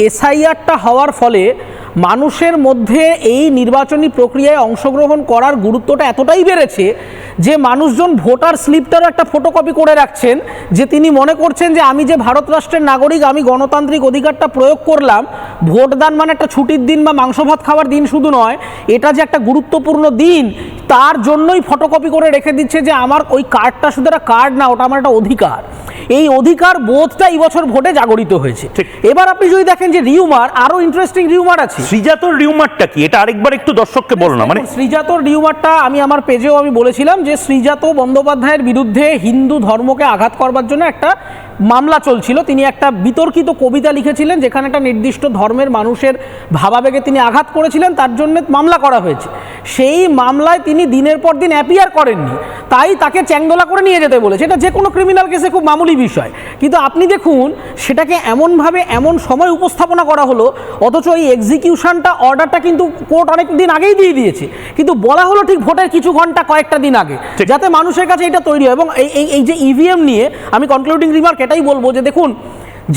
এসআইআরটা হওয়ার ফলে মানুষের মধ্যে এই নির্বাচনী প্রক্রিয়ায় অংশগ্রহণ করার গুরুত্বটা এতটাই বেড়েছে যে মানুষজন ভোটার স্লিপটারও একটা ফটোকপি করে রাখছেন, যে তিনি মনে করছেন যে আমি যে ভারত রাষ্ট্রের নাগরিক, আমি গণতান্ত্রিক অধিকারটা প্রয়োগ করলাম। ভোটদান মানে একটা ছুটির দিন বা মাংস ভাত খাওয়ার দিন শুধু নয়, এটা যে একটা গুরুত্বপূর্ণ দিন, তার জন্যই ফটোকপি করে রেখে দিচ্ছে যে আমার ওই কার্ডটা শুধু একটা কার্ড না, ওটা আমার একটা অধিকার। এই অধিকার বোধটা এই বছর ভোটে জাগরিত হয়েছে। এবার আপনি যদি দেখেন যে রিউমার, আরো ইন্টারেস্টিং রিউমার আছে। শ্রীজাতর রিউমারটা কি, এটা আরেকবার একটু দর্শককে বলো না। মানে শ্রীজাতর রিউমারটা আমি আমার পেজেও আমি বলেছিলাম যে শ্রীজাত বন্দ্যোপাধ্যায়ের বিরুদ্ধে হিন্দু ধর্মকে আঘাত করবার জন্য একটা মামলা চলছিল। তিনি একটা বিতর্কিত কবিতা লিখেছিলেন যেখানে একটা নির্দিষ্ট ধর্মের মানুষের ভাবাবেগে তিনি আঘাত করেছিলেন, তার জন্য মামলা করা হয়েছে। সেই মামলায় তিনি দিনের পর দিন অ্যাপিয়ার করেননি, তাই তাকে চ্যাংদোলা করে নিয়ে যেতে বলেছে। এটা যে কোনো ক্রিমিনাল কেসে খুব মামুলি বিষয়, কিন্তু আপনি দেখুন সেটাকে এমনভাবে এমন সময় উপস্থাপনা করা হলো, অথচ এই এক্সিকিউশনটা অর্ডারটা কিন্তু কোর্ট অনেক দিন আগেই দিয়ে দিয়েছে, কিন্তু বলা হলো ঠিক ভোটের কিছু ঘন্টা কয়েকটা দিন আগে, যাতে মানুষের কাছে এটা তৈরি হয়। এবং এই যে ইভিএম নিয়ে আমি কনক্লুডিং রিমার্ক এটাই বলবো যে দেখুন,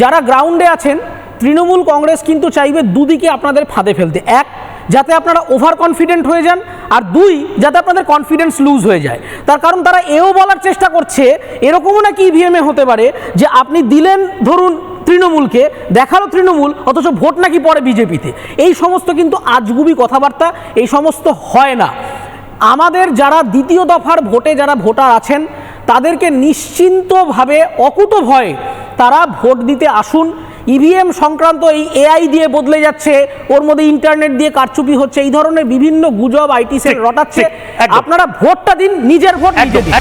যারা গ্রাউন্ডে আছেন, তৃণমূল কংগ্রেস কিন্তু চাইবে দুদিকে আপনাদের ফাঁদে ফেলতে। এক, যাতে আপনারা ওভার কনফিডেন্ট হয়ে যান, আর দুই, যাতে আপনাদের কনফিডেন্স লুজ হয়ে যায়। তার কারণ তারা এও বলার চেষ্টা করছে, এরকমও নাকি ইভিএমে হতে পারে যে আপনি দিলেন ধরুন তৃণমূলকে, দেখালো তৃণমূল, অথচ ভোট নাকি পরে বিজেপিতে। এই সমস্ত কিন্তু আজগুবি কথাবার্তা, এই সমস্ত হয় না। আমাদের যারা দ্বিতীয় দফার ভোটে যারা ভোটার আছেন, তাদেরকে নিশ্চিন্তভাবে অকুত ভয়ে তারা ভোট দিতে আসুন। ইভিএম সংক্রান্ত এই এআই দিয়ে বদলে যাচ্ছে, ওর মধ্যে ইন্টারনেট দিয়ে কারচুপি হচ্ছে, এই ধরনের বিভিন্ন গুজব আইটি সেল রটাচ্ছে। আপনারা ভোটটা দিন, নিজের ভোট নিজে দিন।